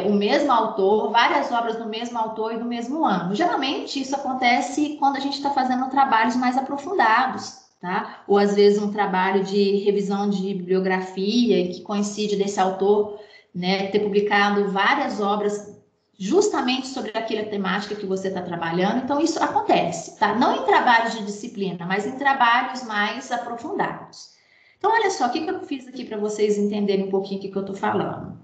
o mesmo autor, várias obras do mesmo autor e do mesmo ano. Geralmente, isso acontece quando a gente está fazendo trabalhos mais aprofundados, tá? Ou às vezes um trabalho de revisão de bibliografia que coincide desse autor, né, ter publicado várias obras justamente sobre aquela temática que você está trabalhando. Então, isso acontece, tá? Não em trabalhos de disciplina, mas em trabalhos mais aprofundados. Então, olha só, o que eu fiz aqui para vocês entenderem um pouquinho o que eu estou falando.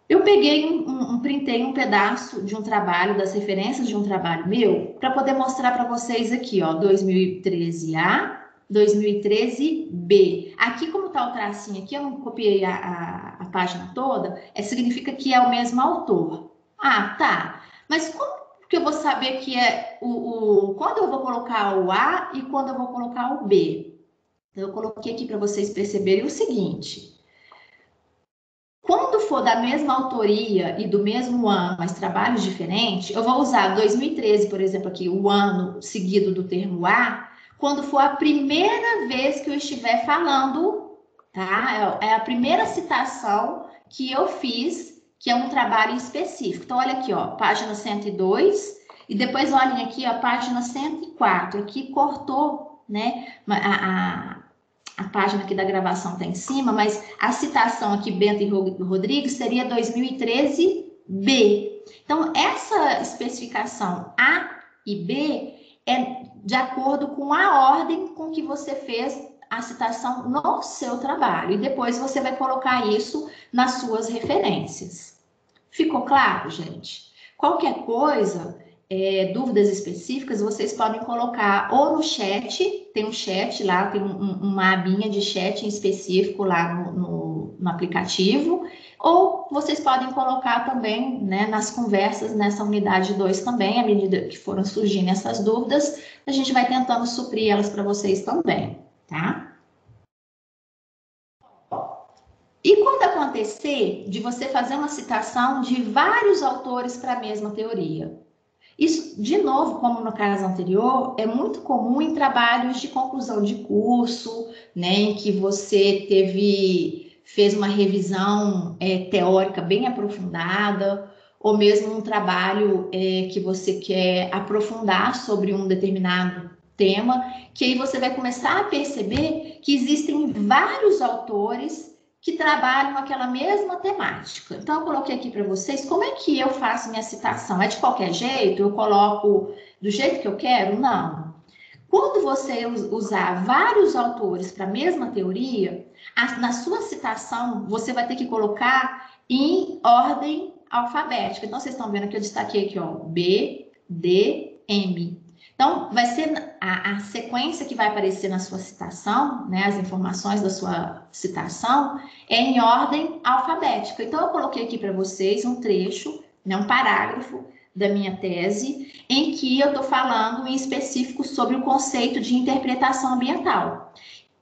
Eu peguei printei um pedaço de um trabalho, das referências de um trabalho meu, para poder mostrar para vocês aqui, ó, 2013A, 2013B. Aqui, como está o tracinho aqui, eu não copiei a página toda, significa que é o mesmo autor. Ah, tá. Mas como que eu vou saber que é quando eu vou colocar o A e quando eu vou colocar o B? Eu coloquei aqui para vocês perceberem o seguinte. Quando for da mesma autoria e do mesmo ano, mas trabalhos diferentes, eu vou usar 2013, por exemplo, aqui, o ano seguido do termo A, quando for a primeira vez que eu estiver falando, tá? É a primeira citação que eu fiz, que é um trabalho específico. Então, olha aqui, ó, página 102, e depois olhem aqui, ó, página 104. Aqui cortou, né, a página aqui da gravação está em cima, mas a citação aqui, Bento e Rodrigues, seria 2013B. Então, essa especificação A e B é de acordo com a ordem com que você fez a citação no seu trabalho. E depois você vai colocar isso nas suas referências. Ficou claro, gente? Qualquer coisa... dúvidas específicas, vocês podem colocar ou no chat, tem um chat lá, tem uma abinha de chat em específico lá no aplicativo, Ou vocês podem colocar também, né, nas conversas, nessa unidade 2 também, à medida que foram surgindo essas dúvidas, a gente vai tentando suprir elas para vocês também, tá? E quando acontecer de você fazer uma citação de vários autores para a mesma teoria? Isso, de novo, como no caso anterior, é muito comum em trabalhos de conclusão de curso, né, em que você fez uma revisão teórica bem aprofundada, ou mesmo um trabalho que você quer aprofundar sobre um determinado tema, que aí você vai começar a perceber que existem vários autores que trabalham aquela mesma temática. Então, eu coloquei aqui para vocês como é que eu faço minha citação. É de qualquer jeito? Eu coloco do jeito que eu quero? Não. Quando você usar vários autores para a mesma teoria, na sua citação, você vai ter que colocar em ordem alfabética. Então, vocês estão vendo que eu destaquei aqui, ó, B, D, M. Então, vai ser a sequência que vai aparecer na sua citação, né, as informações da sua citação, é em ordem alfabética. Então, eu coloquei aqui para vocês um trecho, né, um parágrafo da minha tese, em que eu estou falando em específico sobre o conceito de interpretação ambiental.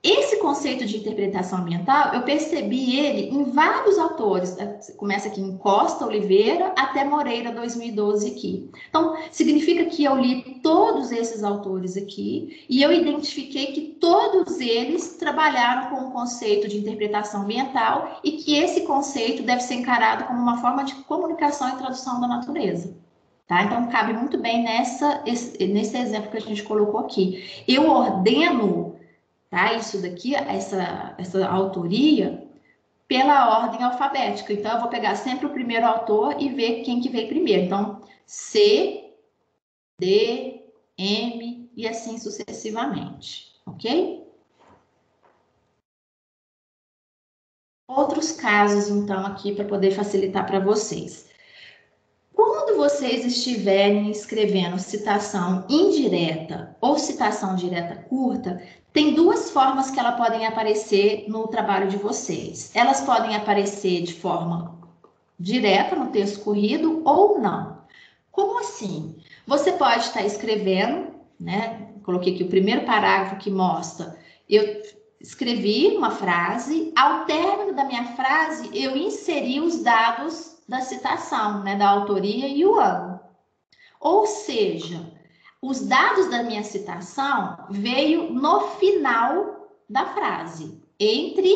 Esse conceito de interpretação ambiental, eu percebi ele em vários autores. Começa aqui em Costa, Oliveira, até Moreira, 2012 aqui. Então, significa que eu li todos esses autores aqui e eu identifiquei que todos eles trabalharam com o conceito de interpretação ambiental e que esse conceito deve ser encarado como uma forma de comunicação e tradução da natureza. Tá? Então, cabe muito bem nesse exemplo que a gente colocou aqui. Eu ordeno, tá, isso daqui, essa autoria, pela ordem alfabética. Então, eu vou pegar sempre o primeiro autor e ver quem que veio primeiro. Então, C, D, M e assim sucessivamente, ok? Outros casos, então, aqui para poder facilitar para vocês. Quando vocês estiverem escrevendo citação indireta ou citação direta curta, tem duas formas que elas podem aparecer no trabalho de vocês. Elas podem aparecer de forma direta no texto corrido ou não. Como assim? Você pode estar escrevendo, né? Coloquei aqui o primeiro parágrafo que mostra. Eu escrevi uma frase, ao término da minha frase, eu inseri os dados da citação, né, da autoria e o ano. Ou seja, os dados da minha citação veio no final da frase, entre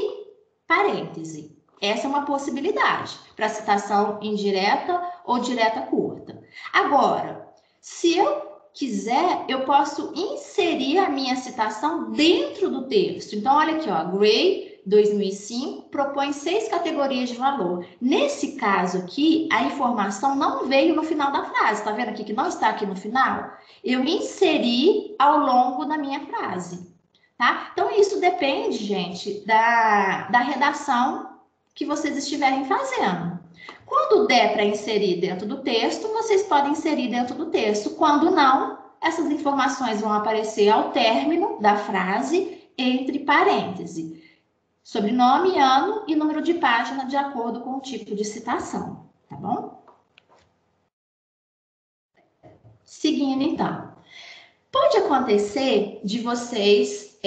parênteses. Essa é uma possibilidade para citação indireta ou direta curta. Agora, se eu quiser, eu posso inserir a minha citação dentro do texto. Então, olha aqui, ó, Gray 2005 propõe 6 categorias de valor. Nesse caso aqui, a informação não veio no final da frase. Tá vendo aqui que não está aqui no final? Eu inseri ao longo da minha frase, tá? Então, isso depende, gente, da redação que vocês estiverem fazendo. Quando der para inserir dentro do texto, vocês podem inserir dentro do texto. Quando não, essas informações vão aparecer ao término da frase, entre parênteses. Sobrenome, ano e número de página de acordo com o tipo de citação, tá bom? Seguindo, então. Pode acontecer de vocês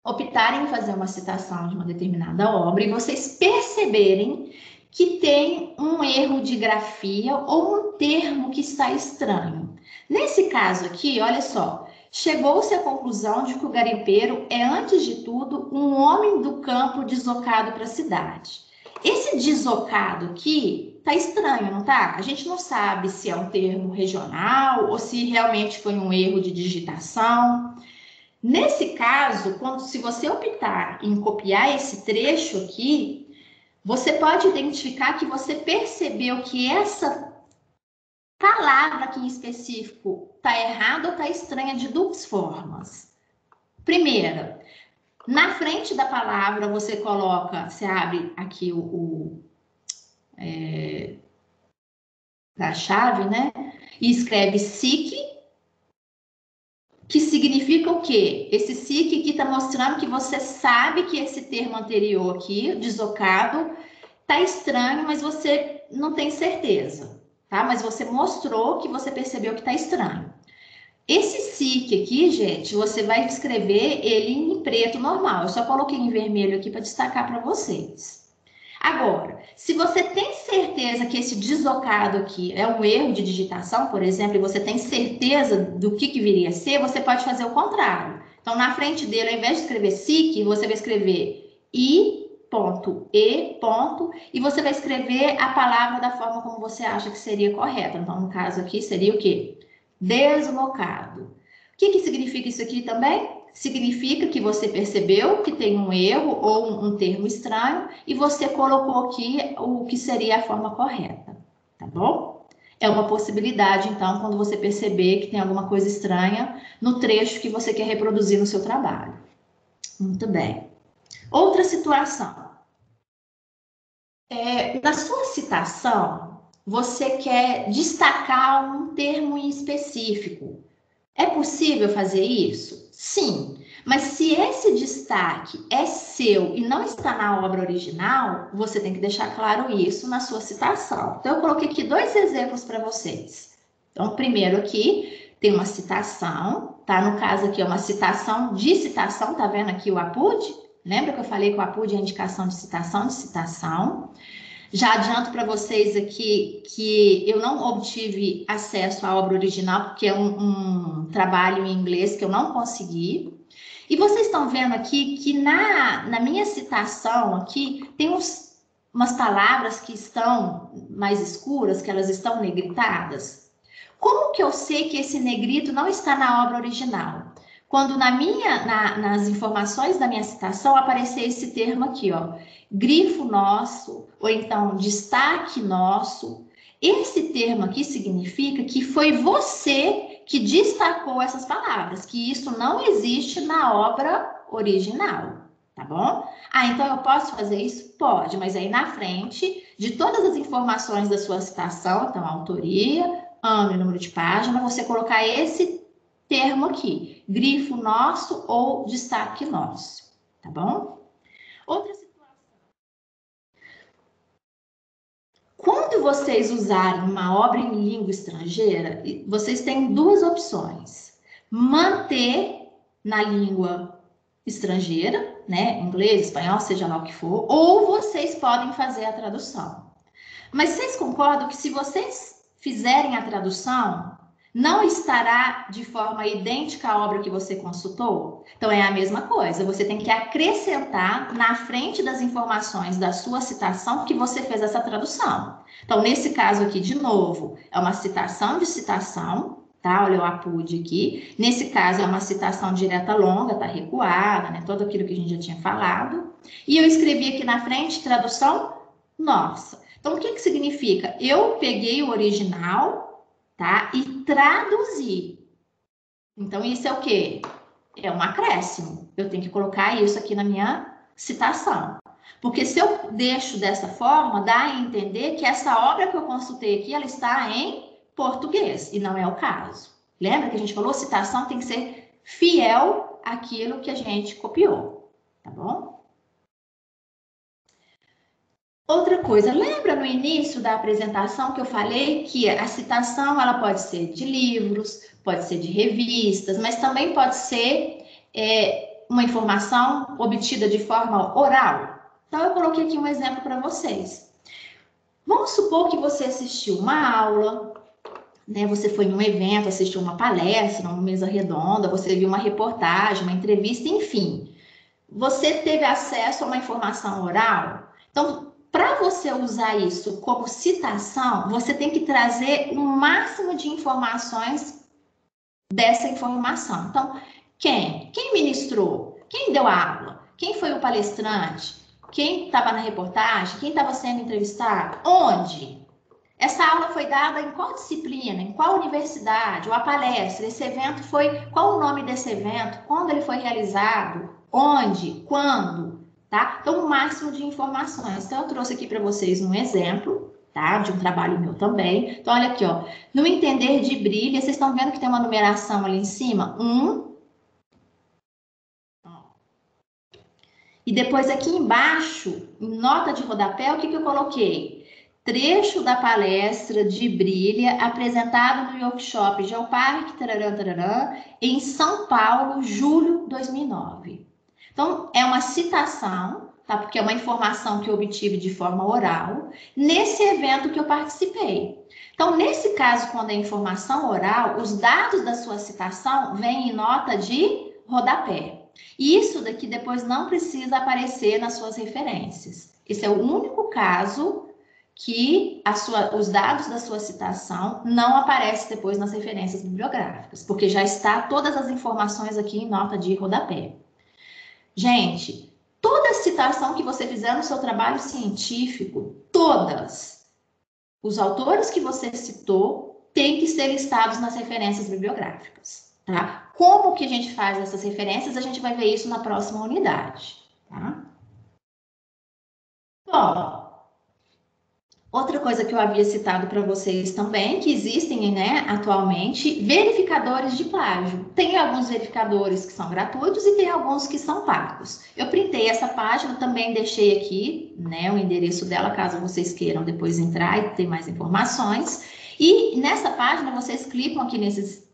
optarem em fazer uma citação de uma determinada obra e vocês perceberem que tem um erro de grafia ou um termo que está estranho. Nesse caso aqui, olha só, chegou-se à conclusão de que o garimpeiro é, antes de tudo, um homem do campo deslocado para a cidade. Esse deslocado aqui tá estranho, não tá? A gente não sabe se é um termo regional ou se realmente foi um erro de digitação. Nesse caso, se você optar em copiar esse trecho aqui, você pode identificar que você percebeu que essa palavra aqui em específico está errada ou está estranha de duas formas. Primeira, na frente da palavra você coloca, você abre aqui a chave, né? E escreve SIC, que significa o quê? Esse SIC aqui está mostrando que você sabe que esse termo anterior aqui, deslocado, tá estranho, mas você não tem certeza, tá? Mas você mostrou que você percebeu que tá estranho. Esse SIC aqui, gente, você vai escrever ele em preto normal. Eu só coloquei em vermelho aqui para destacar para vocês. Agora, se você tem certeza que esse deslocado aqui é um erro de digitação, por exemplo, e você tem certeza do que viria a ser, você pode fazer o contrário. Então, na frente dele, ao invés de escrever SIC, você vai escrever I. E. E você vai escrever a palavra da forma como você acha que seria correta. Então, no caso aqui, seria o quê? Deslocado. O que significa isso aqui também? Significa que você percebeu que tem um erro ou um termo estranho e você colocou aqui o que seria a forma correta, tá bom? É uma possibilidade, então, quando você perceber que tem alguma coisa estranha no trecho que você quer reproduzir no seu trabalho. Muito bem. Outra situação. Na sua citação, você quer destacar um termo em específico. É possível fazer isso? Sim. Mas se esse destaque é seu e não está na obra original, você tem que deixar claro isso na sua citação. Então, eu coloquei aqui 2 exemplos para vocês. Então, primeiro aqui, tem uma citação, tá? No caso aqui é uma citação de citação, tá vendo aqui o APUD? Lembra que eu falei que o APUD é a indicação de citação de citação? Já adianto para vocês aqui que eu não obtive acesso à obra original, porque é um trabalho em inglês que eu não consegui. E vocês estão vendo aqui que na minha citação aqui tem umas palavras que estão mais escuras, que elas estão negritadas. Como que eu sei que esse negrito não está na obra original? Quando nas informações da minha citação aparecer esse termo aqui, ó, grifo nosso, ou então destaque nosso. Esse termo aqui significa que foi você que destacou essas palavras, que isso não existe na obra original, tá bom? Ah, então eu posso fazer isso? Pode, mas aí na frente de todas as informações da sua citação, então autoria, ano e número de página, você colocar esse termo aqui, grifo nosso ou destaque nosso, tá bom? Outra situação. Quando vocês usarem uma obra em língua estrangeira, vocês têm 2 opções. Manter na língua estrangeira, né, inglês, espanhol, seja lá o que for, ou vocês podem fazer a tradução. Mas vocês concordam que se vocês fizerem a tradução, não estará de forma idêntica à obra que você consultou? Então, é a mesma coisa. Você tem que acrescentar na frente das informações da sua citação que você fez essa tradução. Então, nesse caso aqui, de novo, é uma citação de citação, tá? Olha o APUD aqui. Nesse caso, é uma citação direta longa, tá recuada, né? Tudo aquilo que a gente já tinha falado. E eu escrevi aqui na frente, tradução nossa. Então, o que significa? Eu peguei o original, tá? E traduzi. Então, isso é o quê? É um acréscimo. Eu tenho que colocar isso aqui na minha citação. Porque se eu deixo dessa forma, dá a entender que essa obra que eu consultei aqui, ela está em português, e não é o caso. Lembra que a gente falou? Citação tem que ser fiel àquilo que a gente copiou, tá bom? Outra coisa, lembra no início da apresentação que eu falei que a citação ela pode ser de livros, pode ser de revistas, mas também pode ser uma informação obtida de forma oral? Então, eu coloquei aqui um exemplo para vocês. Vamos supor que você assistiu uma aula, né? Você foi em um evento, assistiu uma palestra, uma mesa redonda, você viu uma reportagem, uma entrevista, enfim. Você teve acesso a uma informação oral? Então, para você usar isso como citação, você tem que trazer o máximo de informações dessa informação. Então, quem ministrou? Quem deu a aula? Quem foi o palestrante? Quem estava na reportagem? Quem estava sendo entrevistado? Onde? Essa aula foi dada em qual disciplina? Em qual universidade? Ou a palestra? Esse evento foi... Qual o nome desse evento? Quando ele foi realizado? Onde? Quando? Tá? Então, o máximo de informações. Então, eu trouxe aqui para vocês um exemplo, tá? De um trabalho meu também. Então, olha aqui, ó. No entender de brilho, vocês estão vendo que tem uma numeração ali em cima? 1. E depois aqui embaixo, em nota de rodapé, o que eu coloquei? Trecho da palestra de Brilha, apresentado no workshop Geoparque, tararã, tararã, em São Paulo, julho de 2009. Então, é uma citação, tá? Porque é uma informação que eu obtive de forma oral, nesse evento que eu participei. Então, nesse caso, quando é informação oral, os dados da sua citação vêm em nota de rodapé. E isso daqui depois não precisa aparecer nas suas referências. Esse é o único caso que os dados da sua citação não aparecem depois nas referências bibliográficas, porque já está todas as informações aqui em nota de rodapé. Gente, toda citação que você fizer no seu trabalho científico, todas, os autores que você citou têm que ser listados nas referências bibliográficas, tá? Como que a gente faz essas referências? A gente vai ver isso na próxima unidade, tá? Bom, outra coisa que eu havia citado para vocês também, que existem, né, atualmente, verificadores de plágio. Tem alguns verificadores que são gratuitos e tem alguns que são pagos. Eu printei essa página, também deixei aqui, né, o endereço dela, caso vocês queiram depois entrar e ter mais informações. E nessa página, vocês clicam aqui nesses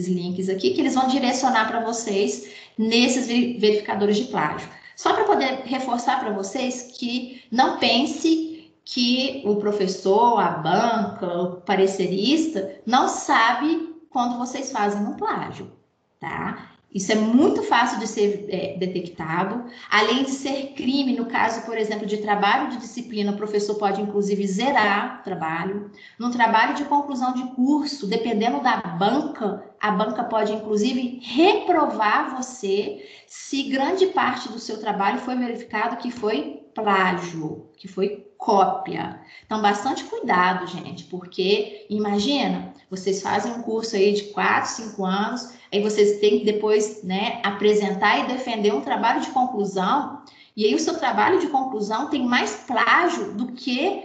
links aqui, que eles vão direcionar para vocês nesses verificadores de plágio. Só para poder reforçar para vocês que não pense que o professor, a banca, o parecerista não sabe quando vocês fazem um plágio, tá? Isso é muito fácil de ser detectado, além de ser crime, no caso, por exemplo, de trabalho de disciplina, o professor pode, inclusive, zerar o trabalho. No trabalho de conclusão de curso, dependendo da banca, a banca pode, inclusive, reprovar você se grande parte do seu trabalho foi verificado que foi plágio, que foi cópia. Então, bastante cuidado, gente, porque, imagina, vocês fazem um curso aí de 4, 5 anos, aí vocês têm que depois, né, apresentar e defender um trabalho de conclusão, e aí o seu trabalho de conclusão tem mais plágio do que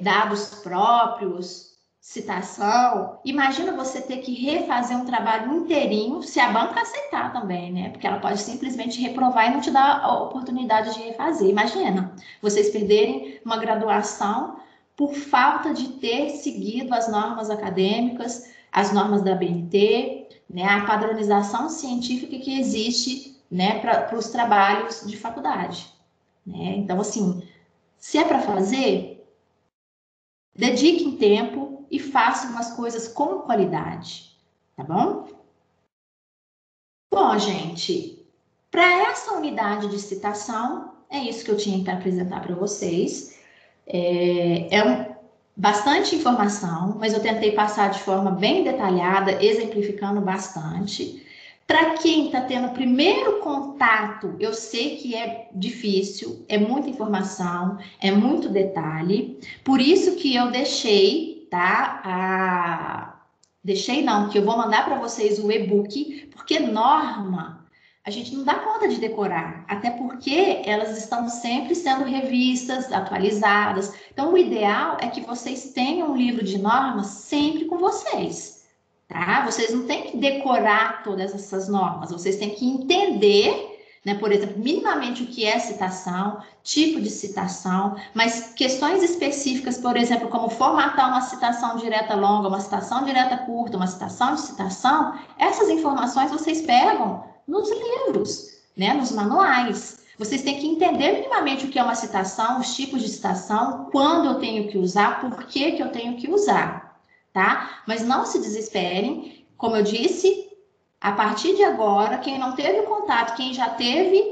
dados próprios, citação. Imagina você ter que refazer um trabalho inteirinho, se a banca aceitar também, né? Porque ela pode simplesmente reprovar e não te dar a oportunidade de refazer. Imagina, vocês perderem uma graduação por falta de ter seguido as normas acadêmicas, as normas da BNT, né? A padronização científica que existe, né, para os trabalhos de faculdade, né? Então, assim, se é para fazer, dediquem tempo e façam umas coisas com qualidade, tá bom? Bom, gente, para essa unidade de citação, é isso que eu tinha para apresentar para vocês. Bastante informação, mas eu tentei passar de forma bem detalhada, exemplificando bastante. Para quem está tendo o primeiro contato, eu sei que é difícil, é muita informação, é muito detalhe. Por isso que eu deixei, tá? Deixei não, que eu vou mandar para vocês o e-book, porque norma a gente não dá conta de decorar, até porque elas estão sempre sendo revistas, atualizadas. Então, o ideal é que vocês tenham um livro de normas sempre com vocês, tá? Vocês não têm que decorar todas essas normas, vocês têm que entender, né, por exemplo, minimamente o que é citação, tipo de citação, mas questões específicas, por exemplo, como formatar uma citação direta longa, uma citação direta curta, uma citação de citação, essas informações vocês pegam nos livros, né, nos manuais. Vocês têm que entender minimamente o que é uma citação, os tipos de citação, quando eu tenho que usar, por que eu tenho que usar, tá? Mas não se desesperem, como eu disse, a partir de agora, quem não teve contato, quem já teve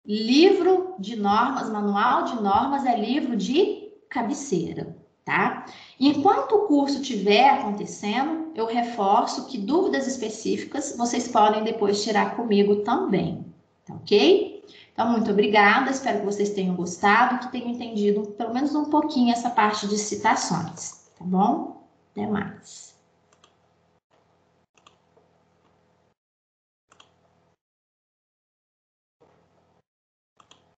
livro de normas, manual de normas, é livro de cabeceira, tá? Enquanto o curso estiver acontecendo, eu reforço que dúvidas específicas vocês podem depois tirar comigo também, tá ok? Então, muito obrigada, espero que vocês tenham gostado, que tenham entendido pelo menos um pouquinho essa parte de citações, tá bom? Até mais.